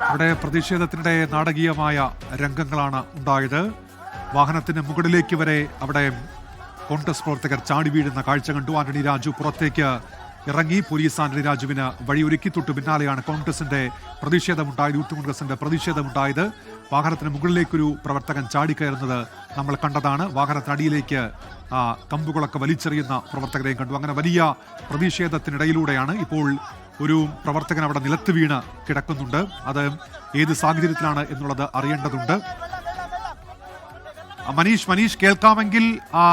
അവിടെ പ്രതിഷേധത്തിനിടെ നാടകീയമായ രംഗങ്ങളാണ് ഉണ്ടായത്. വാഹനത്തിന് മുകളിലേക്ക് വരെ അവിടെ കോൺഗ്രസ് പ്രവർത്തകർ ചാടി വീഴുന്ന കാഴ്ച കണ്ടു. ആന്റണി രാജു പുറത്തേക്ക് ഇറങ്ങി. പോലീസ് ആന്റണി രാജുവിന് വഴിയൊരുക്കി. തൊട്ടു പിന്നാലെയാണ് കോൺഗ്രസിന്റെ പ്രതിഷേധമുണ്ടായത്, യൂത്ത് കോൺഗ്രസിന്റെ പ്രതിഷേധമുണ്ടായത്. വാഹനത്തിന് മുകളിലേക്കൊരു പ്രവർത്തകൻ ചാടിക്കയറുന്നത് നമ്മൾ കണ്ടതാണ്. വാഹനത്തിനടിയിലേക്ക് കമ്പുകളൊക്കെ വലിച്ചെറിയുന്ന പ്രവർത്തകരെയും കണ്ടു. അങ്ങനെ വലിയ പ്രതിഷേധത്തിനിടയിലൂടെയാണ് ഇപ്പോൾ ഒരു പ്രവർത്തകൻ അവിടെ നിലത്ത് വീണ് കിടക്കുന്നുണ്ട്. അത് ഏത് സാഹചര്യത്തിലാണ് എന്നുള്ളത് അറിയേണ്ടതുണ്ട്. മനീഷ് കേൾക്കാമെങ്കിൽ ആ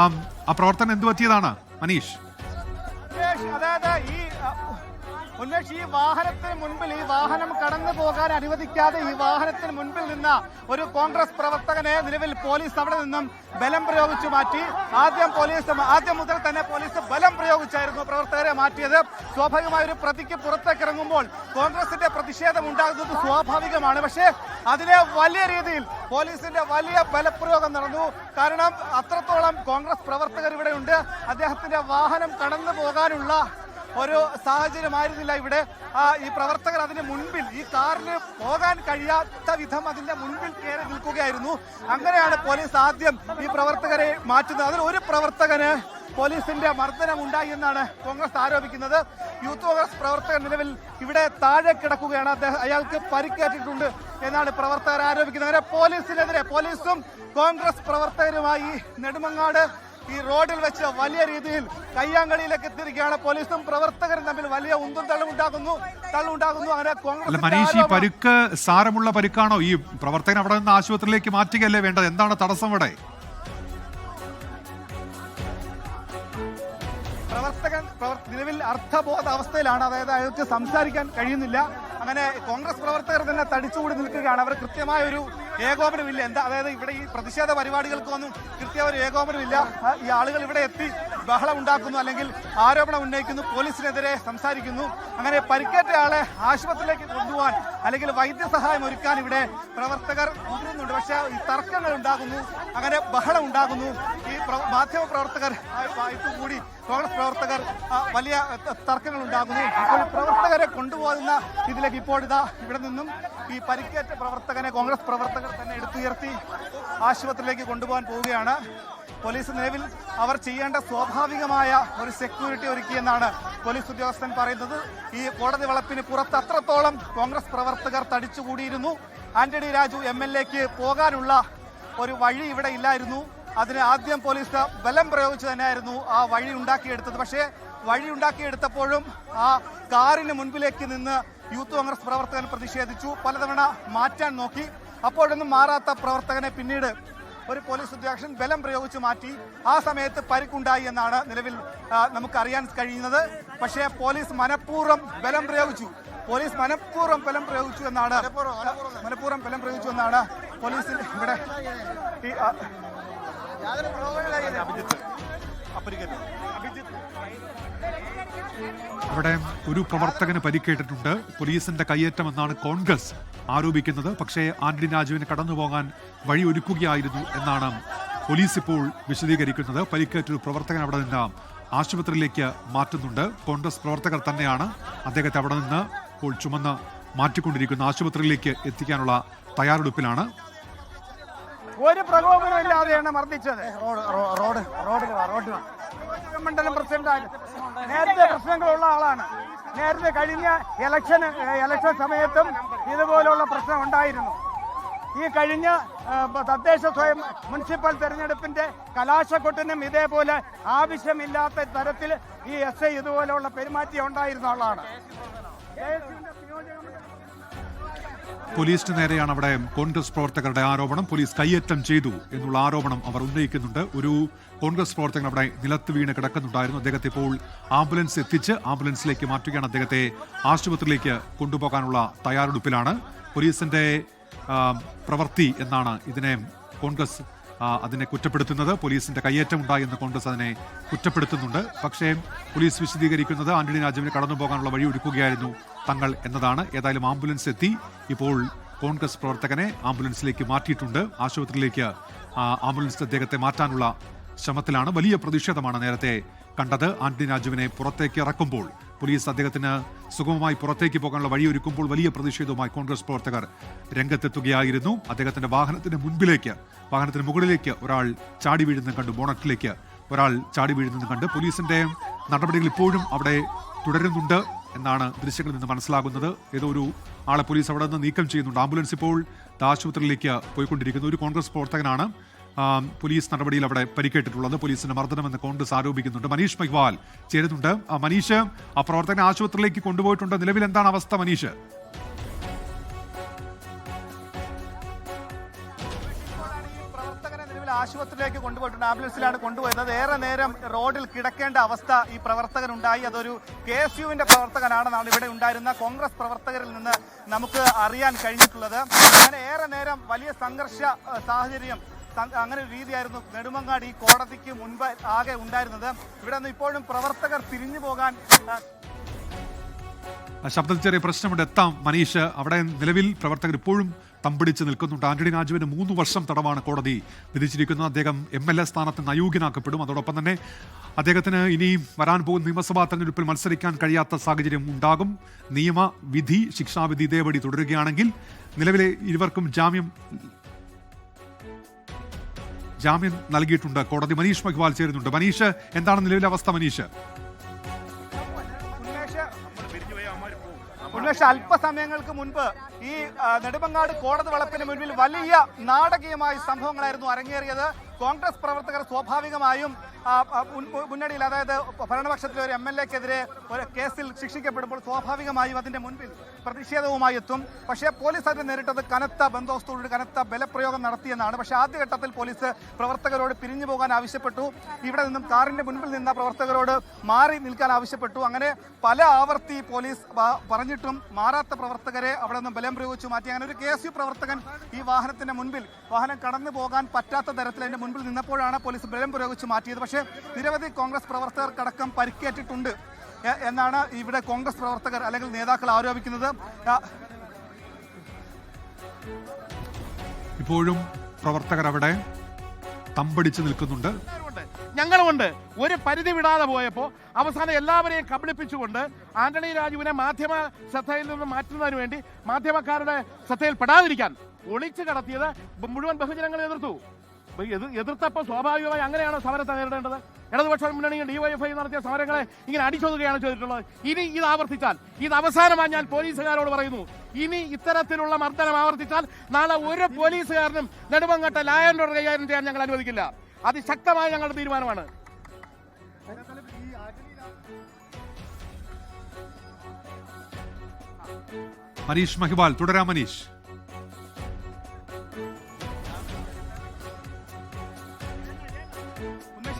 പ്രവർത്തനം എന്ത് പറ്റിയതാണ് മനീഷ്? ഉന്മേഷ്, ഈ വാഹനത്തിന് മുൻപിൽ ഈ വാഹനം കടന്നു പോകാൻ അനുവദിക്കാതെ ഈ വാഹനത്തിന് മുൻപിൽ നിന്ന ഒരു കോൺഗ്രസ് പ്രവർത്തകനെ നിലവിൽ പോലീസ് അവിടെ നിന്നും ബലം പ്രയോഗിച്ചു മാറ്റി. ആദ്യം മുതൽ തന്നെ പോലീസ് ബലം പ്രയോഗിച്ചായിരുന്നു പ്രവർത്തകരെ മാറ്റിയത്. സ്വാഭാവികമായ ഒരു പ്രതിക്ക് പുറത്തേക്ക് ഇറങ്ങുമ്പോൾ കോൺഗ്രസിന്റെ പ്രതിഷേധം ഉണ്ടാകുന്നത് സ്വാഭാവികമാണ്. പക്ഷേ അതിനെ വലിയ രീതിയിൽ പോലീസിന്റെ വലിയ ബലപ്രയോഗം നടന്നു. കാരണം അത്രത്തോളം കോൺഗ്രസ് പ്രവർത്തകർ ഇവിടെയുണ്ട്. അദ്ദേഹത്തിന്റെ വാഹനം കടന്നു പോകാനുള്ള ഒരു സാഹചര്യമായിരുന്നില്ല ഇവിടെ. ഈ പ്രവർത്തകർ അതിന് മുൻപിൽ, ഈ കാറിന് പോകാൻ കഴിയാത്ത വിധം അതിന്റെ മുൻപിൽ കയറി നിൽക്കുകയായിരുന്നു. അങ്ങനെയാണ് പോലീസ് ആദ്യം ഈ പ്രവർത്തകരെ മാറ്റുന്നത്. അതിൽ ഒരു പ്രവർത്തകന് പോലീസിന്റെ മർദ്ദനം ഉണ്ടായി എന്നാണ് കോൺഗ്രസ് ആരോപിക്കുന്നത്. യൂത്ത് കോൺഗ്രസ് പ്രവർത്തകർ നിലവിൽ ഇവിടെ താഴെ കിടക്കുകയാണ്. അയാൾക്ക് പരിക്കേറ്റിട്ടുണ്ട് എന്നാണ് പ്രവർത്തകർ ആരോപിക്കുന്നത്. അങ്ങനെ പോലീസിനെതിരെ പോലീസും കോൺഗ്രസ് പ്രവർത്തകരുമായി നെടുമങ്ങാട് ഈ റോഡിൽ വെച്ച് വലിയ രീതിയിൽ കയ്യാങ്കളിയിലേക്ക് എത്തിയിരിക്കുകയാണ്. പോലീസും പ്രവർത്തകരും തമ്മിൽ വലിയ ഉന്തും തള്ളുണ്ടാകുന്നു. അങ്ങനെ കോൺഗ്രസ് മനീഷ്, ഈ പരിക്ക് സാരമുള്ള പരിക്കാണോ? ഈ പ്രവർത്തകൻ അവിടെ നിന്ന് ആശുപത്രിയിലേക്ക് മാറ്റുകയല്ലേ വേണ്ടത്? എന്താണ് തടസ്സം ഇവിടെ? പ്രവർത്തകൻ നിലവിൽ അർത്ഥബോധ അവസ്ഥയിലാണ്. അതായത് അയാൾക്ക് സംസാരിക്കാൻ കഴിയുന്നില്ല. അങ്ങനെ കോൺഗ്രസ് പ്രവർത്തകർ തന്നെ തടിച്ചുകൂടി നിൽക്കുകയാണ്. അവർ കൃത്യമായ ഒരു ഏകോപനമില്ല. അതായത് ഇവിടെ ഈ പ്രതിഷേധ പരിപാടികൾക്കൊന്നും കൃത്യമായ ഒരു ഏകോപനമില്ല. ഈ ആളുകൾ ഇവിടെ എത്തി ബഹളം ഉണ്ടാക്കുന്നു, അല്ലെങ്കിൽ ആരോപണം ഉന്നയിക്കുന്നു, പോലീസിനെതിരെ സംസാരിക്കുന്നു. അങ്ങനെ പരിക്കേറ്റ ആളെ ആശുപത്രിയിലേക്ക് കൊണ്ടുപോകാൻ അല്ലെങ്കിൽ വൈദ്യസഹായം ഒരുക്കാൻ ഇവിടെ പ്രവർത്തകർ മുതിരുന്നുണ്ട്. പക്ഷേ ഈ തർക്കങ്ങൾ ഉണ്ടാകുന്നു, അങ്ങനെ ബഹളം ഉണ്ടാകുന്നു. ഈ മാധ്യമ പ്രവർത്തകർ കൂടി കോൺഗ്രസ് പ്രവർത്തകർ വലിയ തർക്കങ്ങൾ ഉണ്ടാകുന്നു. ഇപ്പോൾ പ്രവർത്തകരെ കൊണ്ടുപോകുന്ന ഇതിലേക്ക് ഇപ്പോൾ ഇവിടെ നിന്നും ഈ പരിക്കേറ്റ പ്രവർത്തകനെ കോൺഗ്രസ് പ്രവർത്തകർ തന്നെ എടുത്തുയർത്തി ആശുപത്രിയിലേക്ക് കൊണ്ടുപോകാൻ പോവുകയാണ്. പോലീസ് നിലവിൽ അവർ ചെയ്യേണ്ട സ്വാഭാവികമായ ഒരു സെക്യൂരിറ്റി ഒരുക്കിയെന്നാണ് പോലീസ് ഉദ്യോഗസ്ഥൻ പറയുന്നത്. ഈ കോടതി വളപ്പിന് പുറത്ത് അത്രത്തോളം കോൺഗ്രസ് പ്രവർത്തകർ തടിച്ചുകൂടിയിരുന്നു. ആന്റണി രാജു MLAക്ക് പോകാനുള്ള ഒരു വഴി ഇവിടെ ഇല്ലായിരുന്നു. അതിന് ആദ്യം പോലീസ് ബലം പ്രയോഗിച്ച് തന്നെയായിരുന്നു ആ വഴി ഉണ്ടാക്കിയെടുത്തത്. പക്ഷേ വഴി ഉണ്ടാക്കിയെടുത്തപ്പോഴും ആ കാറിന് മുൻപിലേക്ക് നിന്ന് യൂത്ത് കോൺഗ്രസ് പ്രവർത്തകൻ പ്രതിഷേധിച്ചു. പലതവണ മാറ്റാൻ നോക്കി. അപ്പോഴൊന്നും മാറാത്ത പ്രവർത്തകനെ പിന്നീട് ഒരു പോലീസ് ഉദ്യോഗസ്ഥൻ ബലം പ്രയോഗിച്ച് മാറ്റി. ആ സമയത്ത് പരിക്കുണ്ടായി എന്നാണ് നിലവിൽ നമുക്കറിയാൻ കഴിയുന്നത്. പക്ഷേ പോലീസ് മനഃപൂർവ്വം ബലം പ്രയോഗിച്ചു എന്നാണ് പോലീസിൽ ഇവിടെ അവിടെ ഒരു പ്രവർത്തകന് പരിക്കേറ്റിട്ടുണ്ട്. പോലീസിന്റെ കയ്യേറ്റം എന്നാണ് കോൺഗ്രസ് ആരോപിക്കുന്നത്. പക്ഷേ ആന്റണി രാജുവിന് കടന്നുപോകാൻ വഴി ഒരുക്കുകയായിരുന്നു എന്നാണ് പോലീസ് ഇപ്പോൾ വിശദീകരിക്കുന്നത്. പരിക്കേറ്റൊരു പ്രവർത്തകൻ അവിടെ നിന്ന് ആശുപത്രിയിലേക്ക് മാറ്റുന്നുണ്ട്. കോൺഗ്രസ് പ്രവർത്തകർ തന്നെയാണ് അദ്ദേഹത്തെ അവിടെ നിന്ന് ഇപ്പോൾ ചുമന്ന് മാറ്റിക്കൊണ്ടിരിക്കുന്ന ആശുപത്രിയിലേക്ക് എത്തിക്കാനുള്ള തയ്യാറെടുപ്പിലാണ്. ഒരു പ്രകോപനമില്ലാതെയാണ് മർദ്ദിച്ചത്. മണ്ഡലം പ്രസിഡന്റ് നേരത്തെ പ്രശ്നങ്ങളുള്ള ആളാണ്. നേരത്തെ കഴിഞ്ഞ ഇലക്ഷൻ സമയത്തും ഇതുപോലുള്ള പ്രശ്നം ഉണ്ടായിരുന്നു. ഈ കഴിഞ്ഞ തദ്ദേശ സ്വയം മുനിസിപ്പൽ തെരഞ്ഞെടുപ്പിന്റെ കലാശക്കൊട്ടിനും ഇതേപോലെ ആവശ്യമില്ലാത്ത തരത്തിൽ ഈ SI ഇതുപോലെയുള്ള പെരുമാറ്റം ഉണ്ടായിരുന്ന ആളാണ്. പോലീസിന് നേരെയാണ് അവിടെ കോൺഗ്രസ് പ്രവർത്തകരുടെ ആരോപണം. പോലീസ് കയ്യേറ്റം ചെയ്തു എന്നുള്ള ആരോപണം അവർ ഉന്നയിക്കുന്നുണ്ട്. ഒരു കോൺഗ്രസ് പ്രവർത്തകൻ അവിടെ നിലത്ത് വീണ് കിടക്കുന്നുണ്ടായിരുന്നു. അദ്ദേഹത്തെ ഇപ്പോൾ ആംബുലൻസ് എത്തിച്ച് ആംബുലൻസിലേക്ക് മാറ്റുകയാണ്. അദ്ദേഹത്തെ ആശുപത്രിയിലേക്ക് കൊണ്ടുപോകാനുള്ള തയ്യാറെടുപ്പിലാണ്. പോലീസിന്റെ പ്രവൃത്തി എന്നാണ് ഇതിനെ കോൺഗ്രസ് അതിനെ കുറ്റപ്പെടുത്തുന്നത്. പോലീസിന്റെ കയ്യേറ്റം ഉണ്ടായി എന്ന് കോൺഗ്രസ് അതിനെ കുറ്റപ്പെടുത്തുന്നുണ്ട്. പക്ഷേ പോലീസ് വിശദീകരിക്കുന്നത് ആന്റണി രാജുവിന് കടന്നു പോകാനുള്ള വഴി ഒരുക്കുകയായിരുന്നു തങ്ങൾ എന്നതാണ്. ഏതായാലും ആംബുലൻസ് എത്തി. ഇപ്പോൾ കോൺഗ്രസ് പ്രവർത്തകനെ ആംബുലൻസിലേക്ക് മാറ്റിയിട്ടുണ്ട്. ആശുപത്രിയിലേക്ക് ആംബുലൻസ് അദ്ദേഹത്തെ മാറ്റാനുള്ള ശ്രമത്തിലാണ്. വലിയ പ്രതിഷേധമാണ് നേരത്തെ കണ്ടത്. ആന്റണി രാജുവിനെ പുറത്തേക്ക് ഇറക്കുമ്പോൾ പോലീസ് അദ്ദേഹത്തിന് സുഗമമായി പുറത്തേക്ക് പോകാനുള്ള വഴിയൊരുക്കുമ്പോൾ വലിയ പ്രതിഷേധവുമായി കോൺഗ്രസ് പ്രവർത്തകർ രംഗത്തെത്തുകയായിരുന്നു. അദ്ദേഹത്തിന്റെ വാഹനത്തിന് മുകളിലേക്ക് ഒരാൾ ചാടി വീഴുന്നത് കണ്ടു. ബോണറ്റിലേക്ക് ഒരാൾ ചാടി വീഴുന്നത് കണ്ട് പോലീസിന്റെ നടപടികൾ ഇപ്പോഴും അവിടെ തുടരുന്നുണ്ട് എന്നാണ് ദൃശ്യങ്ങളിൽ നിന്ന് മനസ്സിലാകുന്നത്. ഏതോ ഒരു ആളെ പോലീസ് അവിടെ നിന്ന് നീക്കം ചെയ്യുന്നുണ്ട്. ആംബുലൻസ് ഇപ്പോൾ ആശുപത്രിയിലേക്ക് പോയിക്കൊണ്ടിരിക്കുന്നു. ഒരു കോൺഗ്രസ് പ്രവർത്തകനാണ് പോലീസ് നടപടിയിൽ അവിടെ പരിക്കേറ്റിട്ടുള്ളത്. പോലീസിന്റെ മർദ്ദനമെന്ന് കോൺഗ്രസ് ആരോപിക്കുന്നുണ്ട്. മനീഷ് മഹിവാൽ ചേരുന്നുണ്ട്. മനീഷ്, ആ പ്രവർത്തകനെ ആശുപത്രിയിലേക്ക് കൊണ്ടുപോയിട്ടുണ്ട്. നിലവിൽ എന്താണ് അവസ്ഥ മനീഷ്? ആശുപത്രിയിലേക്ക് കൊണ്ടുപോയിട്ടുണ്ട്. ആംബുലൻസിലാണ് കൊണ്ടുപോയത്. ഏറെ നേരം റോഡിൽ കിടക്കേണ്ട അവസ്ഥ ഈ പ്രവർത്തകനുണ്ടായി. അതൊരു KSUവിന്റെ പ്രവർത്തകനാണെന്നാണ് ഇവിടെ ഉണ്ടായിരുന്ന കോൺഗ്രസ് പ്രവർത്തകരിൽ നിന്ന് നമുക്ക് അറിയാൻ കഴിഞ്ഞിട്ടുള്ളത്. അങ്ങനെ ഏറെ നേരം വലിയ സംഘർഷ സാഹചര്യം, അങ്ങനെ ഒരു രീതിയായിരുന്നു നെടുമങ്ങാട് ഈ കോടതിക്ക് മുൻപ് ആകെ ഉണ്ടായിരുന്നത്. ഇവിടെ നിന്ന് ഇപ്പോഴും പ്രവർത്തകർ പിരിഞ്ഞു പോകാൻ ശബ്ദത്തിൽ ചെറിയ പ്രശ്നമുണ്ട്. എത്താം മനീഷ്. അവിടെ നിലവിൽ പ്രവർത്തകർ ഇപ്പോഴും തമ്പടിച്ച് നിൽക്കുന്നുണ്ട്. ആന്റണി രാജുവിന് 3 വർഷം തടവാണ് കോടതി വിധിച്ചിരിക്കുന്നത്. അദ്ദേഹം MLA സ്ഥാനത്ത് നിന്ന് അയോഗ്യനാക്കപ്പെടും. അതോടൊപ്പം തന്നെ അദ്ദേഹത്തിന് ഇനിയും വരാൻ പോകുന്ന നിയമസഭാ തെരഞ്ഞെടുപ്പിൽ മത്സരിക്കാൻ കഴിയാത്ത സാഹചര്യം ഉണ്ടാകും. നിയമവിധി, ശിക്ഷാവിധി ഇതേപടി തുടരുകയാണെങ്കിൽ നിലവിലെ ഇരുവർക്കും ജാമ്യം നൽകിയിട്ടുണ്ട് കോടതി. മനീഷ് മഹിവാൽ ചേരുന്നുണ്ട്. മനീഷ്, എന്താണ് നിലവിലെ അവസ്ഥ? മനീഷ്, അല്പസമയങ്ങൾക്ക് മുൻപ് ഈ നെടുമങ്ങാട് കോടതി വളപ്പിന് മുൻപിൽ വലിയ നാടകീയമായ സംഭവങ്ങളായിരുന്നു അരങ്ങേറിയത്. കോൺഗ്രസ് പ്രവർത്തകർ സ്വാഭാവികമായും മുന്നണിയിൽ, അതായത് ഭരണപക്ഷത്തിലെ ഒരു MLAക്കെതിരെ ഒരു കേസിൽ ശിക്ഷിക്കപ്പെടുമ്പോൾ സ്വാഭാവികമായും അതിന്റെ മുൻപിൽ പ്രതിഷേധവുമായി എത്തും. പക്ഷേ പോലീസ് അതിനെ നേരിട്ടത് കനത്ത ബന്ദോബസ്തോട് കനത്ത ബലപ്രയോഗം നടത്തിയെന്നാണ്. പക്ഷേ ആദ്യഘട്ടത്തിൽ പോലീസ് പ്രവർത്തകരോട് പിരിഞ്ഞു പോകാൻ ആവശ്യപ്പെട്ടു. ഇവിടെ നിന്നും കാറിന്റെ മുൻപിൽ നിന്ന പ്രവർത്തകരോട് മാറി നിൽക്കാൻ ആവശ്യപ്പെട്ടു. അങ്ങനെ പല ആവർത്തി പോലീസ് പറഞ്ഞിട്ടും മാറാത്ത പ്രവർത്തകരെ അവിടെ നിന്നും ബലം പ്രയോഗിച്ചു മാറ്റി. അങ്ങനെ ഒരു KSU പ്രവർത്തകൻ ഈ വാഹനത്തിന്റെ മുൻപിൽ, വാഹനം കടന്നു പോകാൻ പറ്റാത്ത തരത്തിൽ അതിന്റെ മുൻപിൽ നിന്നപ്പോഴാണ് പോലീസ് ബലം പ്രയോഗിച്ച് മാറ്റിയത്. പക്ഷേ നിരവധി കോൺഗ്രസ് പ്രവർത്തകർക്കടക്കം പരിക്കേറ്റിട്ടുണ്ട് എന്നാണ് ഇവിടെ കോൺഗ്രസ് പ്രവർത്തകർ അല്ലെങ്കിൽ നേതാക്കൾ ആരോപിക്കുന്നത്. ഇപ്പോഴും പ്രവർത്തകർ അവിടെ തമ്പടിച്ച് നിൽക്കുന്നുണ്ട്. ഞങ്ങളുമുണ്ട്. ഒരു പരിധി വിടാതെ പോയപ്പോൾ അവസാനം എല്ലാവരെയും കബളിപ്പിച്ചുകൊണ്ട് ആന്റണി രാജുവിനെ മാധ്യമ ശ്രദ്ധയിൽ നിന്ന് മാറ്റുന്നതിന് വേണ്ടി, മാധ്യമക്കാരുടെ ശ്രദ്ധയിൽ പെടാതിരിക്കാൻ ഒളിച്ചു കടത്തിയത് മുഴുവൻ ബഹുജനങ്ങളെ എതിർത്തപ്പോൾ സ്വാഭാവികമായി അങ്ങനെയാണ് സമരത്തെ നേരിടേണ്ടത്. ഇടതുപക്ഷ മുന്നണിയും DYFI നടത്തിയ സമരങ്ങളെ ഇങ്ങനെ അടിച്ചൊതുകയാണ് ചെയ്തിട്ടുള്ളത്. ഇനി ഇത് ആവർത്തിച്ചാൽ, ഇത് അവസാനമായി ഞാൻ പോലീസുകാരോട് പറയുന്നു, ഇനി ഇത്തരത്തിലുള്ള മർദ്ദനം ആവർത്തിച്ചാൽ നാളെ ഒരു പോലീസുകാരനും നെടുമങ്ങാട്ടെ ലാൻഡ് ഓർഡർ കൈകാര്യം ചെയ്യാൻ ഞങ്ങൾ അനുവദിക്കില്ല. അതിശക്തമായ ഞങ്ങളുടെ തീരുമാനമാണ്. മനീഷ് മഹിവാൽ, തുടരാം മനീഷ്.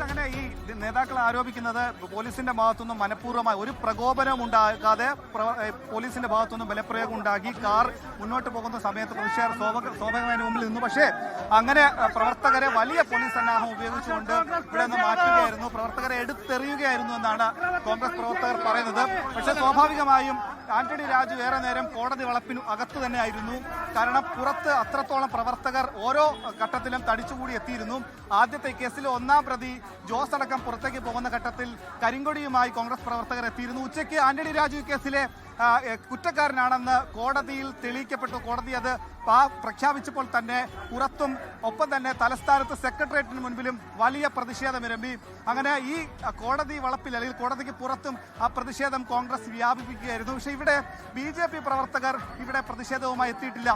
അങ്ങനെ ഈ നേതാക്കൾ ആരോപിക്കുന്നത് പോലീസിന്റെ ഭാഗത്തുനിന്നും മനഃപൂർവ്വമായി ഒരു പ്രകോപനം ഉണ്ടാകാതെ പോലീസിന്റെ ഭാഗത്തുനിന്നും ബലപ്രയോഗം ഉണ്ടാക്കി കാർ മുന്നോട്ട് പോകുന്ന സമയത്ത് പ്രതിഷേധം സ്വാഭാവികമായി മുമ്പിൽ നിന്നു. പക്ഷേ അങ്ങനെ പ്രവർത്തകരെ വലിയ പോലീസ് സന്നാഹം ഉപയോഗിച്ചുകൊണ്ട് ഇവിടെ നിന്ന് മാറ്റുകയായിരുന്നു, പ്രവർത്തകരെ എടുത്തെറിയുകയായിരുന്നു എന്നാണ് കോൺഗ്രസ് പ്രവർത്തകർ പറയുന്നത്. പക്ഷേ സ്വാഭാവികമായും ആന്റണി രാജു ഏറെ നേരം കോടതി വളപ്പിന് അകത്ത് തന്നെയായിരുന്നു. കാരണം പുറത്ത് അത്രത്തോളം പ്രവർത്തകർ ഓരോ ഘട്ടത്തിലും തടിച്ചുകൂടി എത്തിയിരുന്നു. ആദ്യത്തെ കേസിൽ 1-ാം പ്രതി ജോസ് അടക്കം പുറത്തേക്ക് പോകുന്ന ഘട്ടത്തിൽ കരിങ്കൊടിയുമായി കോൺഗ്രസ് പ്രവർത്തകർ എത്തിയിരുന്നു. ഉച്ചയ്ക്ക് ആന്റണി രാജു കേസിലെ കുറ്റക്കാരനാണെന്ന് കോടതിയിൽ തെളിയിക്കപ്പെട്ടു. കോടതി അത് പ്രഖ്യാപിച്ചപ്പോൾ തന്നെ പുറത്തും ഒപ്പം തന്നെ തലസ്ഥാനത്ത് സെക്രട്ടേറിയറ്റിന് മുൻപിലും വലിയ പ്രതിഷേധമിരമ്പി. അങ്ങനെ ഈ കോടതി വളപ്പിൽ അല്ലെങ്കിൽ കോടതിക്ക് പുറത്തും ആ പ്രതിഷേധം കോൺഗ്രസ് വ്യാപിപ്പിക്കുകയായിരുന്നു. പക്ഷേ ഇവിടെ BJP പ്രവർത്തകർ ഇവിടെ പ്രതിഷേധവുമായി എത്തിയിട്ടില്ല.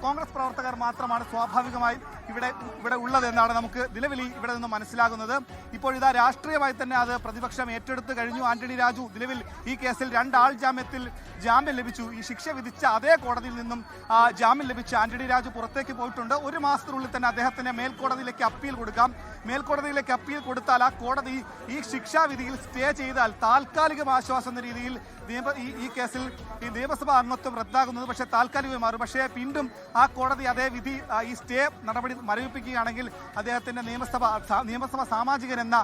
കോൺഗ്രസ് പ്രവർത്തകർ മാത്രമാണ് സ്വാഭാവികമായി ഇവിടെ ഉള്ളതെന്നാണ് നമുക്ക് നിലവിൽ ഇവിടെ നിന്ന് മനസ്സിലാകുന്നത്. ഇപ്പോഴിതാ രാഷ്ട്രീയമായി തന്നെ അത് പ്രതിപക്ഷം ഏറ്റെടുത്ത് കഴിഞ്ഞു. ആന്റണി രാജു നിലവിൽ ഈ കേസിൽ 2 ആൾ ജാമ്യം ലഭിച്ചു. ഈ ശിക്ഷ വിധിച്ച അതേ കോടതിയിൽ നിന്നും ജാമ്യം ലഭിച്ച ആന്റണി രാജു പുറത്തേക്ക് പോയിട്ടുണ്ട്. 1 മാസത്തിനുള്ളിൽ തന്നെ അദ്ദേഹത്തിന് മേൽക്കോടതിയിലേക്ക് അപ്പീൽ കൊടുക്കാം. മേൽക്കോടതിയിലേക്ക് അപ്പീൽ കൊടുത്താൽ ആ കോടതി ഈ ശിക്ഷാവിധിയിൽ സ്റ്റേ ചെയ്താൽ താൽക്കാലിക ആശ്വാസം എന്ന രീതിയിൽ ഈ കേസിൽ ഈ നിയമസഭാ അംഗത്വം റദ്ദാകുന്നത് പക്ഷേ താൽക്കാലികമായി മാറും. പക്ഷേ വീണ്ടും ആ കോടതി അതേ വിധി ഈ സ്റ്റേ നടപടി മരവിപ്പിക്കുകയാണെങ്കിൽ അദ്ദേഹത്തിന്റെ നിയമസഭ സാമാജികൻ എന്ന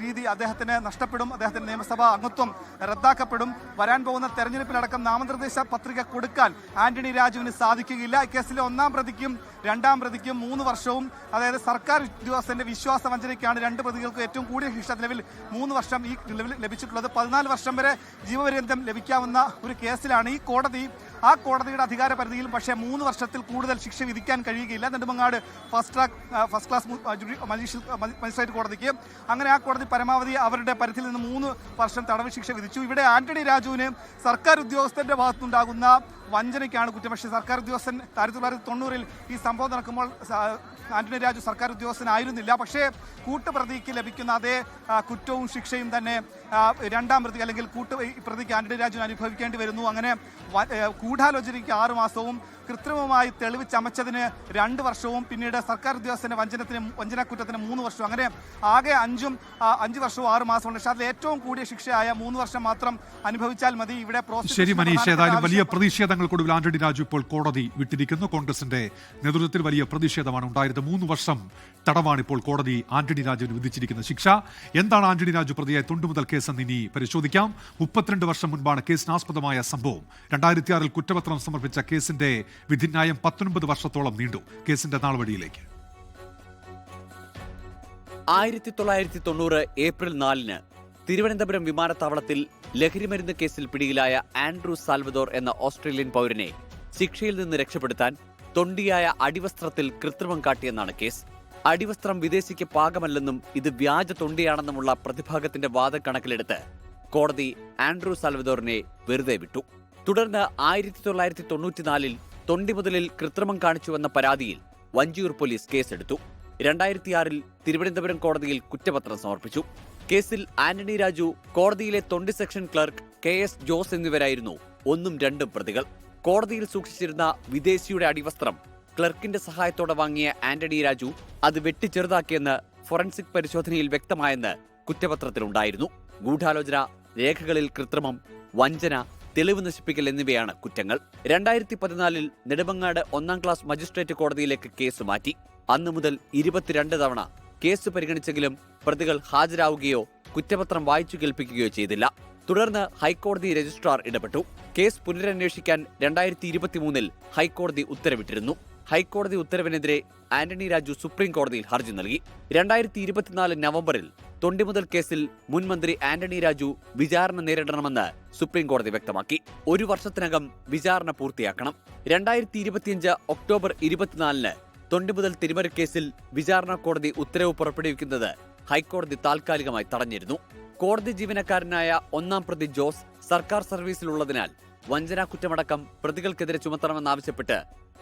രീതി അദ്ദേഹത്തിന് നഷ്ടപ്പെടും. അദ്ദേഹത്തിന്റെ നിയമസഭാ അംഗത്വം റദ്ദാക്കപ്പെടും. വരാൻ പോകുന്ന തെരഞ്ഞെടുപ്പിലടക്കം നാമനിർദ്ദേശ പത്രിക കൊടുക്കാൻ ആന്റണി രാജുവിന് സാധിക്കുകയില്ല. കേസിലെ 1-ാം പ്രതിക്കും 2-ാം പ്രതിക്കും 3 വർഷവും, അതായത് സർക്കാർ ഉദ്യോഗസ്ഥന്റെ വിശ്വാസവഞ്ചനയ്ക്കാണ് 2 പ്രതികൾക്ക് ഏറ്റവും കൂടിയ ശിക്ഷ നിലവിൽ 3 വർഷം ഈ നിലവിൽ ലഭിച്ചിട്ടുള്ളത്. 14 വർഷം വരെ ജീവപര്യന്തം ലഭിക്കാവുന്ന ഒരു കേസിലാണ് ഈ കോടതി. ആ കോടതിയുടെ അധികാര പരിധിയിൽ പക്ഷേ 3 വർഷത്തിൽ കൂടുതൽ ശിക്ഷ വിധിക്കാൻ കഴിയുകയില്ല. നെടുമങ്ങാട് ഫസ്റ്റ് ക്ലാസ് മജിസ്ട്രേറ്റ് കോടതിക്ക് അങ്ങനെ ആ കോടതി പരമാവധി അവരുടെ പരിധിയിൽ നിന്ന് 3 വർഷം തടവ് ശിക്ഷ വിധിച്ചു. ഇവിടെ ആന്റണി രാജുവിന് സർക്കാർ ഉദ്യോഗസ്ഥന്റെ ഭാഗത്തുനിന്നുണ്ടാകുന്ന വഞ്ചനയ്ക്കാണ് കുറ്റം. പക്ഷേ സർക്കാർ ഉദ്യോഗസ്ഥൻ 1990-ൽ ഈ സംഭവം നടക്കുമ്പോൾ ആന്റണി രാജു സർക്കാർ ഉദ്യോഗസ്ഥനായിരുന്നില്ല. പക്ഷേ കൂട്ടുപ്രതിക്ക് ലഭിക്കുന്ന അതേ കുറ്റവും ശിക്ഷയും തന്നെ 2-ാം പ്രതി അല്ലെങ്കിൽ പ്രതിക്ക് ആന്റണി രാജുവിന് അനുഭവിക്കേണ്ടി വരുന്നു. അങ്ങനെ ഗൂഢാലോചനയ്ക്ക് 6 മാസവും കൃത്രിമമായി തെളിവ് ചമച്ചതിന് 2 വർഷവും പിന്നീട് സർക്കാർ ഉദ്യോഗസ്ഥന്റെ വഞ്ചനാക്കുറ്റത്തിന് 3 വർഷവും, അങ്ങനെ ആകെ 5 വർഷവും 6 മാസവും. പക്ഷേ അതിൽ ഏറ്റവും കൂടിയ ശിക്ഷയായ 3 വർഷം മാത്രം അനുഭവിച്ചാൽ മതി. ഇവിടെ ശരി മനീഷ്, ഏതായാലും വലിയ പ്രതിഷേധങ്ങൾക്കൊടുവിൽ ആന്റണി രാജു ഇപ്പോൾ കോടതി വിട്ടിരിക്കുന്നു. കോൺഗ്രസിന്റെ നേതൃത്വത്തിൽ വലിയ പ്രതിഷേധമാണ് ഉണ്ടായത്. 3 വർഷം തടവാണ് ഇപ്പോൾ കോടതി ആന്റണി രാജുവിന് വിധിച്ചിരിക്കുന്ന ശിക്ഷ. എന്താണ് ആന്റണി രാജു പ്രതിയായ തൊണ്ടുമുതൽ കേസെന്ന് ഇനി പരിശോധിക്കാം. 32 വർഷം മുൻപാണ് കേസിനാസ്പദമായ സംഭവം. 2006-ൽ കുറ്റപത്രം സമർപ്പിച്ച കേസിന്റെ വിധിന്യായം 19 വർഷത്തോളം നീണ്ടു. കേസിന്റെ നാൾവഴിയിലേക്ക്. 1990 ഏപ്രിൽ 4-ന് തിരുവനന്തപുരം വിമാനത്താവളത്തിൽ ലഹരിമരുന്ന് കേസിൽ പിടിയിലായ ആൻഡ്രൂ സാൽവദോർ എന്ന ഓസ്ട്രേലിയൻ പൗരനെ ശിക്ഷയിൽ നിന്ന് രക്ഷപ്പെടുത്താൻ തൊണ്ടിയായ അടിവസ്ത്രത്തിൽ കൃത്രിമം കാട്ടിയെന്നാണ് കേസ്. അടിവസ്ത്രം വിദേശിക്ക് പാകമല്ലെന്നും ഇത് വ്യാജ തൊണ്ടിയാണെന്നുമുള്ള പ്രതിഭാഗത്തിന്റെ വാദം കണക്കിലെടുത്ത് കോടതി ആൻഡ്രൂ സാൽവദോറിനെ വെറുതെ വിട്ടു. തുടർന്ന് 1994-ൽ തൊണ്ടി മുതലിൽ കൃത്രിമം കാണിച്ചുവെന്ന പരാതിയിൽ വഞ്ചിയൂർ പോലീസ് കേസെടുത്തു. 2006-ൽ തിരുവനന്തപുരം കോടതിയിൽ കുറ്റപത്രം സമർപ്പിച്ചു. കേസിൽ ആന്റണി രാജു, കോടതിയിലെ തൊണ്ടി സെക്ഷൻ ക്ലർക്ക് KS ജോസ് എന്നിവരായിരുന്നു 1ഉം 2ഉം പ്രതികൾ. കോടതിയിൽ സൂക്ഷിച്ചിരുന്ന വിദേശിയുടെ അടിവസ്ത്രം ക്ലർക്കിന്റെ സഹായത്തോടെ വാങ്ങിയ ആന്റണി രാജു അത് വെട്ടിച്ചെറുതാക്കിയെന്ന് ഫോറൻസിക് പരിശോധനയിൽ വ്യക്തമായെന്ന് കുറ്റപത്രത്തിലുണ്ടായിരുന്നു. ഗൂഢാലോചന, രേഖകളിൽ കൃത്രിമം, വഞ്ചന, തെളിവ് നശിപ്പിക്കൽ എന്നിവയാണ് കുറ്റങ്ങൾ. 2014-ൽ നെടുമങ്ങാട് 1-ാം ക്ലാസ് മജിസ്ട്രേറ്റ് കോടതിയിലേക്ക് കേസ് മാറ്റി. അന്നു മുതൽ 22 തവണ കേസ് പരിഗണിച്ചെങ്കിലും പ്രതികൾ ഹാജരാവുകയോ കുറ്റപത്രം വായിച്ചു കേൾപ്പിക്കുകയോ ചെയ്തില്ല. തുടർന്ന് ഹൈക്കോടതി രജിസ്ട്രാർ ഇടപെട്ടു. കേസ് പുനരന്വേഷിക്കാൻ 2023-ൽ ഹൈക്കോടതി ഉത്തരവിട്ടിരുന്നു. ഹൈക്കോടതി ഉത്തരവിനെതിരെ ആന്റണി രാജു സുപ്രീം കോടതിയിൽ ഹർജി നൽകി. 2024 നവംബറിൽ തൊണ്ടിമുതൽ കേസിൽ മുൻ മന്ത്രി ആന്റണി രാജു വിചാരണ നേരിടണമെന്ന് സുപ്രീം കോടതി വ്യക്തമാക്കി. 1 വർഷത്തിനകം വിചാരണ പൂർത്തിയാക്കണം. 2025 ഒക്ടോബർ 24-ന് തൊണ്ടിമുതൽ തിരിമറി കേസിൽ വിചാരണ കോടതി ഉത്തരവ് പുറപ്പെടുവിക്കുന്നത് ഹൈക്കോടതി താൽക്കാലികമായി തടഞ്ഞിരുന്നു. കോടതി ജീവനക്കാരനായ 1-ാം പ്രതി ജോസ് സർക്കാർ സർവീസിലുള്ളതിനാൽ വഞ്ചനാ കുറ്റമടക്കം പ്രതികൾക്കെതിരെ ചുമത്തണമെന്നാവശ്യപ്പെട്ട്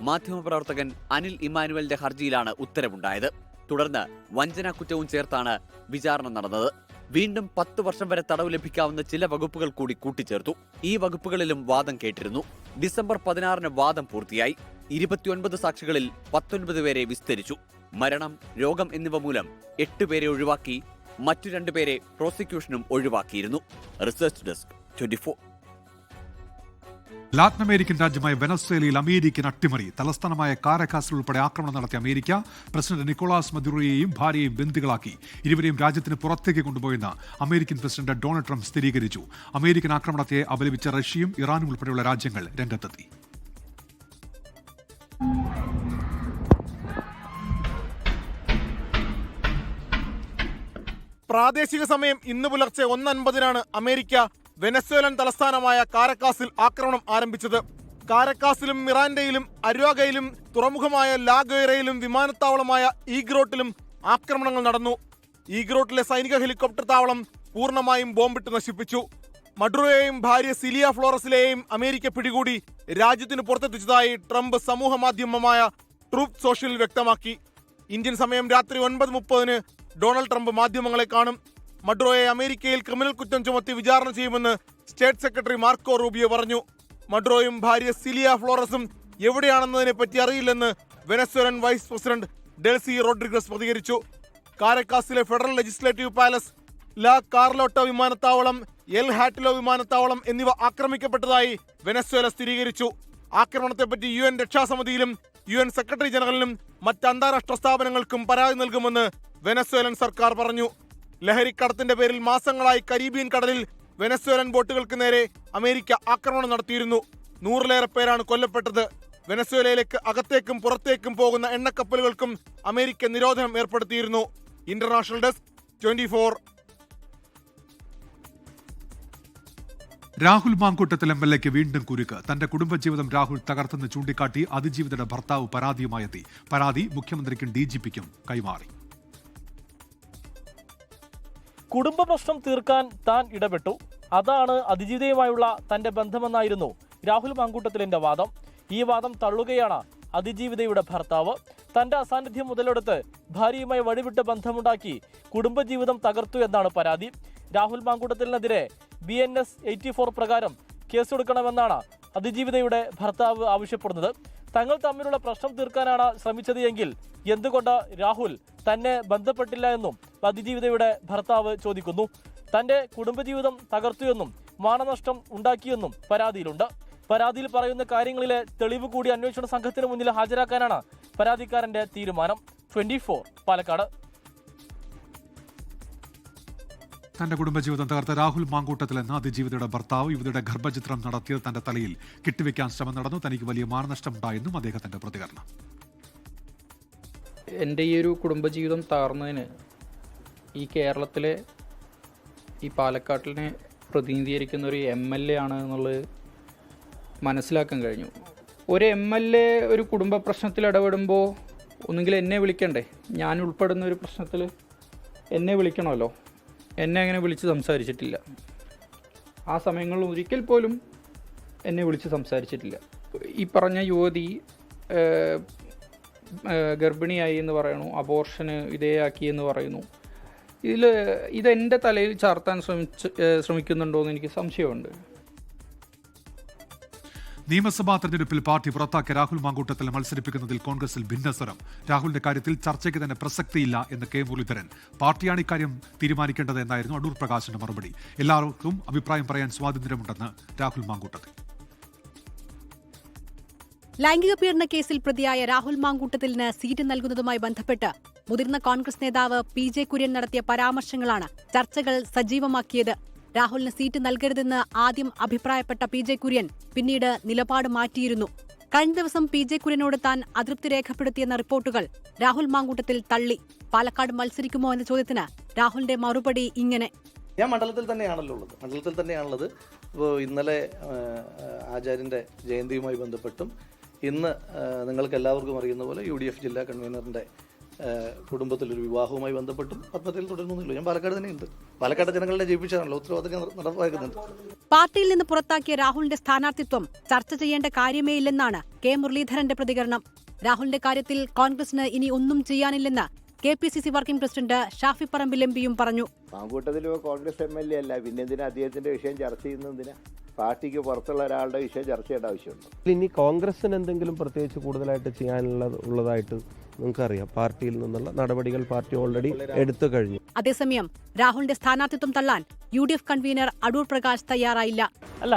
മാധ്യമപ്രവർത്തകൻ അനിൽ ഇമ്മാനുവലിന്റെ ഹർജിയിലാണ് ഉത്തരവുണ്ടായത്. തുടർന്ന് വഞ്ചനാ കുറ്റവും ചേർത്താണ് വിചാരണ നടന്നത്. വീണ്ടും 10 വർഷം വരെ തടവ് ലഭിക്കാവുന്ന ചില വകുപ്പുകൾ കൂടി കൂട്ടിച്ചേർത്തു. ഈ വകുപ്പുകളിലും വാദം കേട്ടിരുന്നു. ഡിസംബർ 16-ന് വാദം പൂർത്തിയായി. 29 സാക്ഷികളിൽ 19 പേരെ വിസ്തരിച്ചു. മരണം, രോഗം എന്നിവ മൂലം 8 പേരെ ഒഴിവാക്കി. മറ്റു 2 പേരെ പ്രോസിക്യൂഷനും ഒഴിവാക്കിയിരുന്നു. Research desk 24. ലാറ്റിൻ അമേരിക്കൻ രാജ്യമായ വെനസ്വേലയിൽ അമേരിക്കൻ അട്ടിമറി. തലസ്ഥാനമായ കാരക്കാസിൽ ഉൾപ്പെടെ ആക്രമണം നടത്തിയ അമേരിക്ക പ്രസിഡന്റ് നിക്കോളാസ് മദുറോയെയും ഭാര്യയെയും ബന്ദികളാക്കി. ഇരുവരെയും രാജ്യത്തിന് പുറത്തേക്ക് കൊണ്ടുപോയെന്ന് അമേരിക്കൻ പ്രസിഡന്റ് ഡൊണാൾഡ് ട്രംപ് സ്ഥിരീകരിച്ചു. അമേരിക്കൻ ആക്രമണത്തെ അപലപിച്ച റഷ്യയും ഇറാനും ഉൾപ്പെടെയുള്ള രാജ്യങ്ങൾ രംഗത്തെത്തി. പ്രാദേശിക സമയം ഇന്ന് പുലർച്ചെ 1:50-നാണ് അമേരിക്ക വെനസ്വേലൻ തലസ്ഥാനമായ കാരക്കാസിൽ ആക്രമണം ആരംഭിച്ചത്. കാരക്കാസിലും മിറാൻഡയിലും അരുവാഗയിലും തുറമുഖമായ ലാഗോയറയിലും വിമാനത്താവളമായ ഈഗ്രോട്ടിലും ആക്രമണങ്ങൾ നടന്നു. ഈഗ്രോട്ടിലെ സൈനിക ഹെലികോപ്റ്റർ താവളം പൂർണ്ണമായും ബോംബിട്ട് നശിപ്പിച്ചു. മഡുറോയെയും ഭാര്യ സിലിയ ഫ്ലോറസിലെയും അമേരിക്ക പിടികൂടി രാജ്യത്തിന് പുറത്തെത്തിച്ചതായി ട്രംപ് സമൂഹ മാധ്യമമായ ട്രൂത്ത് സോഷ്യലിൽ വ്യക്തമാക്കി. ഇന്ത്യൻ സമയം രാത്രി 9:30-ന് ഡൊണാൾഡ് ട്രംപ് മാധ്യമങ്ങളെ കാണും. മഡുറോയെ അമേരിക്കയിൽ ക്രിമിനൽ കുറ്റം ചുമത്തി വിചാരണ ചെയ്യുമെന്ന് സ്റ്റേറ്റ് സെക്രട്ടറി മാർക്കോ റൂബിയോ പറഞ്ഞു. മഡുറോയും ഭാര്യ സിലിയ ഫ്ലോറസും എവിടെയാണെന്നതിനെ പറ്റി അറിയില്ലെന്ന് Venezuelan vice president Delcy Rodriguez പ്രതികരിച്ചു. കാരക്കാസിലെ ഫെഡറൽ ലെജിസ്ലേറ്റീവ് പാലസ്, ലാ കാർലോട്ടോ വിമാനത്താവളം, എൽ ഹാറ്റിലോ വിമാനത്താവളം എന്നിവ ആക്രമിക്കപ്പെട്ടതായി വെനസ്വേല സ്ഥിരീകരിച്ചു. ആക്രമണത്തെപ്പറ്റി UN രക്ഷാസമിതിയിലും UN സെക്രട്ടറി ജനറലിനും മറ്റ് അന്താരാഷ്ട്ര സ്ഥാപനങ്ങൾക്കും പരാതി നൽകുമെന്ന് വെനസ്വേലൻ സർക്കാർ പറഞ്ഞു. ലഹരിക്കടത്തിന്റെ പേരിൽ മാസങ്ങളായി കരീബിയൻ കടലിൽ വെനസ്വേലൻ ബോട്ടുകൾക്ക് നേരെ അമേരിക്ക ആക്രമണം നടത്തിയിരുന്നു. 100-ലേറെ പേരാണ് കൊല്ലപ്പെട്ടത്. വെനസ്വേലയിലേക്ക് അകത്തേക്കും പുറത്തേക്കും പോകുന്ന എണ്ണക്കപ്പലുകൾക്കും അമേരിക്ക നിരോധനം ഏർപ്പെടുത്തിയിരുന്നു. International desk 24. രാഹുൽ മാങ്കൂട്ടത്തിൽ MLAക്ക് വീണ്ടും കുരുക്ക്. തന്റെ കുടുംബജീവിതം രാഹുൽ തകർത്തെന്ന് ചൂണ്ടിക്കാട്ടി അതിജീവിതയുടെ ഭർത്താവ് പരാതിയുമായെത്തി. പരാതി മുഖ്യമന്ത്രിക്കും DGPക്കും കൈമാറി. കുടുംബ പ്രശ്നം തീർക്കാൻ താൻ ഇടപെട്ടു, അതാണ് അതിജീവിതയുമായുള്ള തന്റെ ബന്ധമെന്നായിരുന്നു രാഹുൽ മാങ്കൂട്ടത്തിലിന്റെ വാദം. ഈ വാദം തള്ളുകയാണ് അതിജീവിതയുടെ ഭർത്താവ്. തന്റെ അസാന്നിധ്യം മുതലെടുത്ത് ഭാര്യയുമായി വഴിവിട്ട് ബന്ധമുണ്ടാക്കി കുടുംബജീവിതം തകർത്തു എന്നാണ് പരാതി. രാഹുൽ മാങ്കൂട്ടത്തിനെതിരെ BNS 84 പ്രകാരം കേസെടുക്കണമെന്നാണ് അതിജീവിതയുടെ ഭർത്താവ് ആവശ്യപ്പെടുന്നത്. തങ്ങൾ തമ്മിലുള്ള പ്രശ്നം തീർക്കാനാണ് ശ്രമിച്ചത് എങ്കിൽ എന്തുകൊണ്ട് രാഹുൽ തന്നെ ബന്ധപ്പെട്ടില്ല എന്നും അതിജീവിതയുടെ ഭർത്താവ് ചോദിക്കുന്നു. തന്റെ കുടുംബജീവിതം തകർത്തുവെന്നും മാനനഷ്ടം ഉണ്ടാക്കിയെന്നും പരാതിയിലുണ്ട്. പരാതിയിൽ പറയുന്ന കാര്യങ്ങളിലെ തെളിവ് കൂടി അന്വേഷണ സംഘത്തിന് മുന്നിൽ ഹാജരാക്കാനാണ് പരാതിക്കാരന്റെ തീരുമാനം. 24 പാലക്കാട്. തന്റെ കുടുംബജീവിതം തകർത്ത രാഹുൽ മാങ്കൂട്ടത്തിൽ എന്ന അതിജീവിതയുടെ ഭർത്താവ് യുവതിയുടെ ഗർഭചിത്രം നടത്തിയത് തന്റെ തലയിൽ കെട്ടിവെക്കാൻ ശ്രമം നടന്നു. തനിക്ക് വലിയ മാനനഷ്ടമുണ്ടായെന്നും അദ്ദേഹത്തിന്റെ പ്രതികരണം. എൻ്റെ ഈ ഒരു കുടുംബജീവിതം തകർന്നതിന് ഈ കേരളത്തിലെ ഈ പാലക്കാട്ടിനെ പ്രതിനിധീകരിക്കുന്ന ഒരു MLA ആണ് എന്നുള്ളത് മനസ്സിലാക്കാൻ കഴിഞ്ഞു. ഒരു MLA ഒരു കുടുംബ പ്രശ്നത്തിൽ ഇടപെടുമ്പോൾ ഒന്നുകിൽ എന്നെ വിളിക്കണ്ടേ? ഞാൻ ഉൾപ്പെടുന്ന ഒരു പ്രശ്നത്തിൽ എന്നെ വിളിക്കണമല്ലോ. എന്നെ അങ്ങനെ വിളിച്ച് സംസാരിച്ചിട്ടില്ല. ആ സമയങ്ങളിൽ ഒരിക്കൽ പോലും എന്നെ വിളിച്ച് സംസാരിച്ചിട്ടില്ല. ഈ പറഞ്ഞ യുവതി ഗർഭിണിയായി എന്ന് പറയുന്നു, അബോർഷന് വിധേയാക്കി എന്ന് പറയുന്നു. ഇതെൻ്റെ തലയിൽ ചാർത്താൻ ശ്രമിക്കുന്നുണ്ടോ എന്ന് എനിക്ക് സംശയമുണ്ട്. നിയമസഭാ തെരഞ്ഞെടുപ്പിൽ പാർട്ടി പുറത്താക്കിയ രാഹുൽ മാങ്കൂട്ടത്തിൽ മത്സരിപ്പിക്കുന്നതിൽ കോൺഗ്രസിൽ ഭിന്നസ്വരം. രാഹുലിന്റെ കാര്യത്തിൽ ചർച്ചയ്ക്ക് തന്നെ പ്രസക്തിയില്ല എന്ന് കെ മുരളീധരൻ. പാർട്ടിയാണ് ഇക്കാര്യം തീരുമാനിക്കേണ്ടത് എന്നായിരുന്നു അടൂർ പ്രകാശിന്റെ മറുപടി. എല്ലാവർക്കും അഭിപ്രായം പറയാൻ സ്വാതന്ത്ര്യമുണ്ടെന്ന് രാഹുൽ മാങ്കൂട്ടത്തിൽ. ലൈംഗിക പീഡന കേസിൽ പ്രതിയായ രാഹുൽ മാങ്കൂട്ടത്തിലിന് സീറ്റ് നൽകുന്നതുമായി ബന്ധപ്പെട്ട് മുതിർന്ന കോൺഗ്രസ് നേതാവ് PJ കുര്യൻ നടത്തിയ പരാമർശങ്ങളാണ് ചർച്ചകൾ സജീവമാക്കിയത്. രാഹുലിന് സീറ്റ് നൽകരുതെന്ന് ആദ്യം അഭിപ്രായപ്പെട്ട PJ കുര്യൻ പിന്നീട് നിലപാട് മാറ്റിയിരുന്നു. കഴിഞ്ഞ ദിവസം PJ കുര്യനോട് താൻ അതൃപ്തി രേഖപ്പെടുത്തിയെന്ന റിപ്പോർട്ടുകൾ രാഹുൽ മാങ്കൂട്ടത്തിൽ തള്ളി. പാലക്കാട് മത്സരിക്കുമോ എന്ന ചോദ്യത്തിന് രാഹുലിന്റെ മറുപടി ഇങ്ങനെ: ഞാൻ മണ്ഡലത്തിൽ തന്നെയാണുള്ളത്. ഇപ്പോൾ ഇന്നലെ ആചാര്യൻ്റെ ജയന്തിയുമായി ബന്ധപ്പെട്ടും ഇന്ന് നിങ്ങൾക്ക് എല്ലാവർക്കും അറിയുന്ന പോലെ UDF ജില്ലാ കൺവീനറിൻ്റെ കുടുംബത്തിലൊരു വിവാഹവുമായി ബന്ധപ്പെട്ടും പത്മത്തിൽ തുടരുന്നില്ല. ഞാൻ പാലക്കാട് തന്നെയുണ്ട്. പാലക്കാട് ജനങ്ങളെ ജയിപ്പിച്ചാണല്ലോ ഉത്തരവാദിത്തം നടപ്പാക്കുന്നുണ്ട്. പാർട്ടിയിൽ നിന്ന് പുറത്താക്കിയ രാഹുലിന്റെ സ്ഥാനാർത്ഥിത്വം ചർച്ച ചെയ്യേണ്ട കാര്യമേയില്ലെന്നാണ് കെ മുരളീധരന്റെ പ്രതികരണം. രാഹുലിന്റെ കാര്യത്തിൽ കോൺഗ്രസിന് ഇനി ഒന്നും ചെയ്യാനില്ലെന്ന് KPCC working president Shafi Parambil MPയും പറഞ്ഞു. മാങ്കൂട്ടത്തിൽ കോൺഗ്രസ് MLA അല്ല, പിന്നെ എന്തിനാ അദ്ദേഹത്തിന്റെ വിഷയം ചർച്ച ചെയ്യുന്നതിനാ? പാർട്ടിക്ക് പുറത്തുള്ള ഒരാളുടെ വിഷയം ചർച്ച ചെയ്യേണ്ട ആവശ്യമുണ്ട്. ഇനി കോൺഗ്രസിന് എന്തെങ്കിലും പ്രത്യേകിച്ച് കൂടുതലായിട്ട് ചെയ്യാനുള്ളതായിട്ട് നിങ്ങൾക്കറിയാം. പാർട്ടിയിൽ നിന്നുള്ള നടപടികൾ പാർട്ടി ഓൾറെഡി എടുത്തു കഴിഞ്ഞു. അതേസമയം രാഹുലിന്റെ സ്ഥാനാർത്ഥിത്വം തള്ളാൻ UDF കൺവീനർ അടൂർ പ്രകാശ് തയ്യാറായില്ല.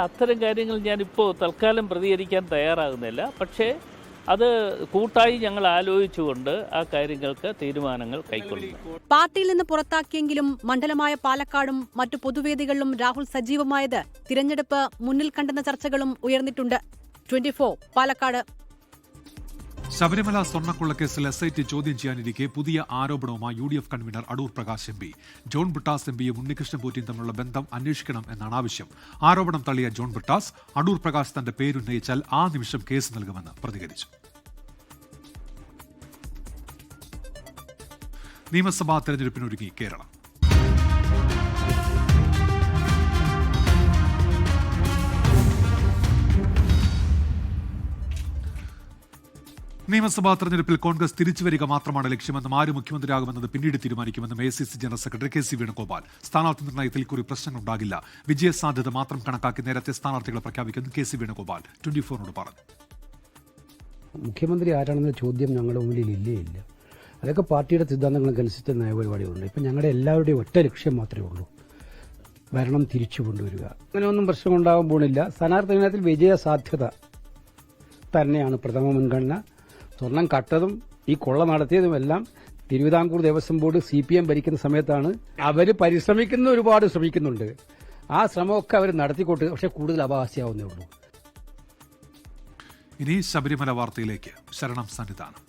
അത്തരം കാര്യങ്ങൾ ഞാനിപ്പോൾ തൽക്കാലം പ്രതികരിക്കാൻ തയ്യാറാകുന്നില്ല. പക്ഷേ അത് കൂട്ടായി ഞങ്ങൾ ആലോചിച്ചുകൊണ്ട് ആ കാര്യങ്ങൾക്ക് തീരുമാനങ്ങൾ കൈക്കൊള്ളുന്നു. പാർട്ടിയിൽ നിന്ന് പുറത്താക്കിയെങ്കിലും മണ്ഡലമായ പാലക്കാടും മറ്റു പൊതുവേദികളിലും രാഹുൽ സജീവമായത് തിരഞ്ഞെടുപ്പ് മുന്നിൽ കണ്ടെന്ന ചർച്ചകളും ഉയർന്നിട്ടുണ്ട്. 24 പാലക്കാട്. ശബരിമല സ്വർണ്ണക്കൊള്ളക്കേസിൽ SIT ചോദ്യം ചെയ്യാനിരിക്കെ പുതിയ ആരോപണവുമായി UDF convener Adoor Prakash MP. John Brittas MPയും ഉണ്ണികൃഷ്ണൻ പോറ്റിയും തമ്മിലുള്ള ബന്ധം അന്വേഷിക്കണം എന്നാണ് ആവശ്യം. ആരോപണം തള്ളിയ ജോൺ ബ്രിട്ടാസ് അടൂർ പ്രകാശ് തന്റെ പേരുന്നയിച്ചാൽ ആ നിമിഷം കേസ് നൽകുമെന്ന് പ്രതികരിച്ചു. നിയമസഭാ തെരഞ്ഞെടുപ്പിനൊരുങ്ങി കേരളം. നിയമസഭാ തെരഞ്ഞെടുപ്പിൽ കോൺഗ്രസ് തിരിച്ചുവരിക മാത്രമാണ് ലക്ഷ്യമെന്നും ആര് മുഖ്യമന്ത്രിയാകുമെന്നത് പിന്നീട് തീരുമാനിക്കുമെന്നും ACC general secretary KC Venugopal. സ്ഥാനാർത്ഥി നിർണയത്തിൽ ഇക്കുറി പ്രശ്നങ്ങളുണ്ടാകില്ല. വിജയസാധ്യത മാത്രം കണക്കാക്കി നേരത്തെ സ്ഥാനാർത്ഥികളെ പ്രഖ്യാപിക്കുമെന്ന് KC വേണുഗോപാൽ 24നോട് പറഞ്ഞു. മുഖ്യമന്ത്രി ആരാണെന്ന ചോദ്യം ഞങ്ങളുടെ മുന്നിൽ ഇല്ല. അതൊക്കെ പാർട്ടിയുടെ സിദ്ധാന്തങ്ങൾക്കനുസരിച്ച് നയപരിപാടികളുണ്ട്. ഇപ്പം ഞങ്ങളുടെ എല്ലാവരുടെയും ഒറ്റ ലക്ഷ്യം മാത്രമേ ഉള്ളൂ, ഭരണം തിരിച്ചു കൊണ്ടുവരിക. അങ്ങനെയൊന്നും പ്രശ്നമുണ്ടാകാൻ പോണില്ല. സ്ഥാനാർത്ഥി നിർണയത്തിൽ വിജയസാധ്യത തന്നെയാണ് പ്രഥമ മുൻഗണന. സ്വർണം കട്ടതും ഈ കൊള്ള നടത്തിയതുമെല്ലാം തിരുവിതാംകൂർ ദേവസ്വം ബോർഡ് CPM ഭരിക്കുന്ന സമയത്താണ്. അവർ ഒരുപാട് ശ്രമിക്കുന്നുണ്ട്. ആ ശ്രമമൊക്കെ അവർ നടത്തിക്കോട്ട്, പക്ഷെ കൂടുതൽ അപഹാസ്യാവുന്നേ ഉള്ളൂ. ഇനി ശബരിമല വാർത്തയിലേക്ക്. ശരണം സന്നിധാനം.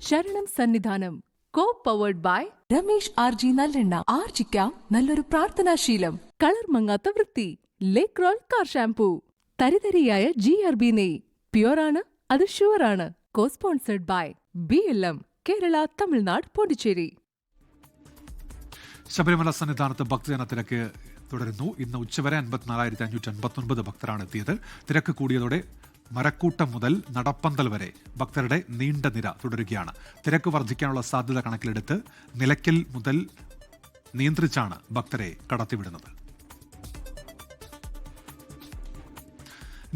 ശരണം സന്നിധാനം co powered by Ramesh RG നല്ലെണ്ണ. ആർജിക്കാം നല്ലൊരു പ്രാർത്ഥനാശീലം. കളർ മങ്ങാത്ത വൃത്തി. ലേക്രോൾ കാർ ഷാംപൂ. തരിതരിയായ GRB നെയ്. പ്യുവറാണ്, അത് ഷുവറാണ്. Co sponsored by BLM Kerala, Tamil Nadu, Pondicherry. Sabarimala സന്നിധാനത്ത് ഭക്തജന തിരക്ക് തുടരുന്നു. ഇന്ന് ഉച്ചവരെ 54,559 ഭക്തരാണ് എത്തിയത്. തിരക്ക് കൂടിയതോടെ മരക്കൂട്ടം മുതൽ നടപ്പന്തൽ വരെ ഭക്തരുടെ നീണ്ട നിര തുടരുകയാണ്. തിരക്ക് വർദ്ധിക്കാനുള്ള സാധ്യത കണക്കിലെടുത്ത് നിലയ്ക്കൽ മുതൽ നിയന്ത്രിച്ചാണ് ഭക്തരെ കടത്തിവിടുന്നത്.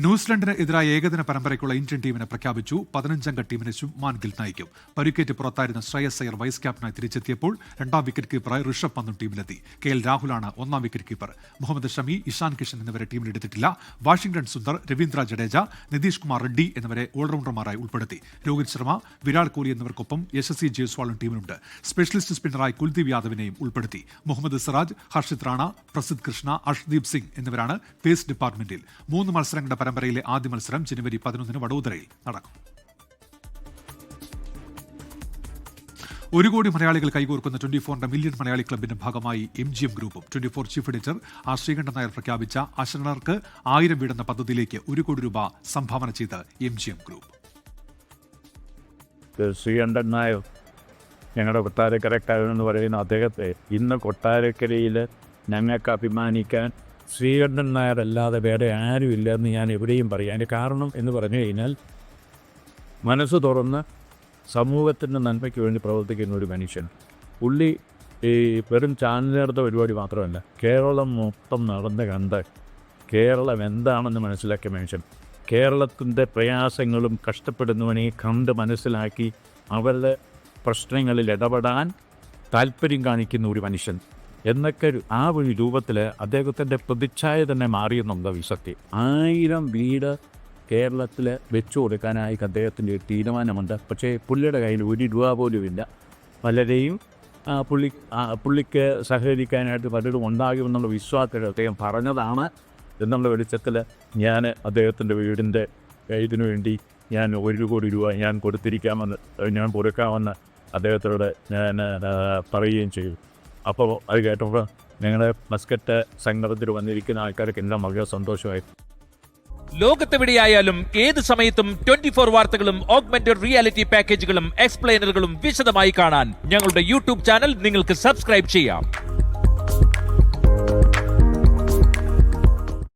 ന്യൂസിലൻഡിന് എതിരായ ഏകദിന പരമ്പരയ്ക്കുള്ള ഇന്ത്യൻ ടീമിനെ പ്രഖ്യാപിച്ചു. 15-അംഗ ടീമിനെ ശുഭ്മാൻ ഗിൽ നയിക്കും. പരിക്കേറ്റ് പുറത്തായിരുന്ന ശ്രേയസ് അയ്യർ വൈസ് ക്യാപ്റ്റനായി തിരിച്ചെത്തിയപ്പോൾ 2ാം വിക്കറ്റ് കീപ്പറായി ഋഷഭ് പന്തും ടീമിലെത്തി. KL രാഹുലാണ് 1ാം വിക്കറ്റ് കീപ്പർ. മുഹമ്മദ് ഷമി, ഇഷാൻ കിഷൻ എന്നിവരെ ടീമിലെടുത്തിട്ടില്ല. വാഷിംഗ്ടൺ സുന്ദർ, രവീന്ദ്ര ജഡേജ, നിതീഷ് കുമാർ റെഡ്ഡി എന്നിവരെ ഓൾറൗണ്ടർമാരായി ഉൾപ്പെടുത്തി. രോഹിത് ശർമ്മ, വിരാട് കോഹ്ലി എന്നിവർക്കൊപ്പം യശസ്വി ജയ്സ്വാളും ടീമിലുണ്ട്. സ്പെഷ്യലിസ്റ്റ് സ്പിന്നറായി കുൽദീപ് യാദവിനെയും ഉൾപ്പെടുത്തി. മുഹമ്മദ് സിറാജ്, ഹർഷിത് റാണ, പ്രസിദ്ധ് കൃഷ്ണ, അർഷ്ദീപ് സിംഗ് എന്നിവരാണ് പേസ് ഡിപ്പാർട്ട്മെന്റിൽ. 3 മത്സരങ്ങളുടെ പരമ്പരയിലെ ആദ്യ മത്സരം ജനുവരി 11 വഡോദരയിൽ നടക്കും. 1 കോടി മലയാളികൾ കൈകോർക്കുന്ന 24 മില്യൺ മലയാളി ക്ലബിന്റെ ഭാഗമായി MGM ഗ്രൂപ്പും 24 ചീഫ് എഡിറ്റർ ശ്രീകണ്ഠൻ നായർ പ്രഖ്യാപിച്ച അശരണർക്ക് 1000 വീടെന്ന പദ്ധതിയിലേക്ക് 1 കോടി രൂപ സംഭാവന ചെയ്ത് MGM ഗ്രൂപ്പ്. ശ്രീകണ്ഠൻ നായർ ഞങ്ങളുടെ കൊട്ടാരക്കരക്കാരനെന്ന് പറയുന്ന അദ്ദേഹത്തെ ഇന്ന് കൊട്ടാരക്കരയിൽ ഞങ്ങൾക്ക് അഭിമാനിക്കാൻ ശ്രീകണ്ഠൻ നായർ അല്ലാതെ വേറെ ആരുമില്ല എന്ന് ഞാൻ എവിടെയും പറയും. അതിൻ്റെ കാരണം എന്ന് പറഞ്ഞു കഴിഞ്ഞാൽ മനസ്സ് തുറന്ന് സമൂഹത്തിൻ്റെ നന്മയ്ക്ക് വേണ്ടി പ്രവർത്തിക്കുന്ന ഒരു മനുഷ്യൻ. പുള്ളി ഈ വെറും ചാനലിനടുത്ത പരിപാടി മാത്രമല്ല, കേരളം മൊത്തം നടന്ന് കണ്ട് കേരളം എന്താണെന്ന് മനസ്സിലാക്കിയ മനുഷ്യൻ. കേരളത്തിൻ്റെ പ്രയാസങ്ങളും കഷ്ടപ്പെടുന്നവനെ കണ്ട് മനസ്സിലാക്കി അവരുടെ പ്രശ്നങ്ങളിൽ ഇടപെടാൻ താല്പര്യം കാണിക്കുന്ന ഒരു മനുഷ്യൻ എന്നൊക്കെ ആ ഒരു രൂപത്തിൽ അദ്ദേഹത്തിൻ്റെ പ്രതിച്ഛായ തന്നെ മാറിയെന്നുള്ള സത്യം. 1000 വീട് കേരളത്തിൽ വെച്ചു കൊടുക്കാനായി അദ്ദേഹത്തിൻ്റെ ഒരു തീരുമാനമുണ്ട്. പക്ഷേ പുള്ളിയുടെ കയ്യിൽ 1 രൂപ പോലും ഇല്ല. പലരെയും പുള്ളിക്ക് സഹകരിക്കാനായിട്ട് പലരും ഉണ്ടാകുമെന്നുള്ള വിശ്വാസത്തിൽ അദ്ദേഹം പറഞ്ഞതാണ് എന്നുള്ള വെളിച്ചത്തിൽ ഞാൻ അദ്ദേഹത്തിൻ്റെ വീടിൻ്റെ ഇതിനു വേണ്ടി ഞാൻ 1 കോടി രൂപ ഞാൻ കൊടുക്കാമെന്ന് അദ്ദേഹത്തോട് ഞാൻ പറയുകയും ചെയ്തു. അപ്പോൾ അത് കേട്ടപ്പോൾ ഞങ്ങളുടെ മസ്കറ്റ് സംഘത്തിൽ വന്നിരിക്കുന്ന ആൾക്കാർക്ക് എല്ലാം വളരെ സന്തോഷമായി. ലോകത്തെവിടെയായാലും ഏത് സമയത്തും 24 വാർത്തകളും ഓഗ്മെന്റഡ് റിയാലിറ്റി പാക്കേജുകളും എക്സ്പ്ലെയിനറുകളും വിശദമായി കാണാൻ ഞങ്ങളുടെ YouTube ചാനൽ നിങ്ങൾക്ക് സബ്സ്ക്രൈബ് ചെയ്യാം.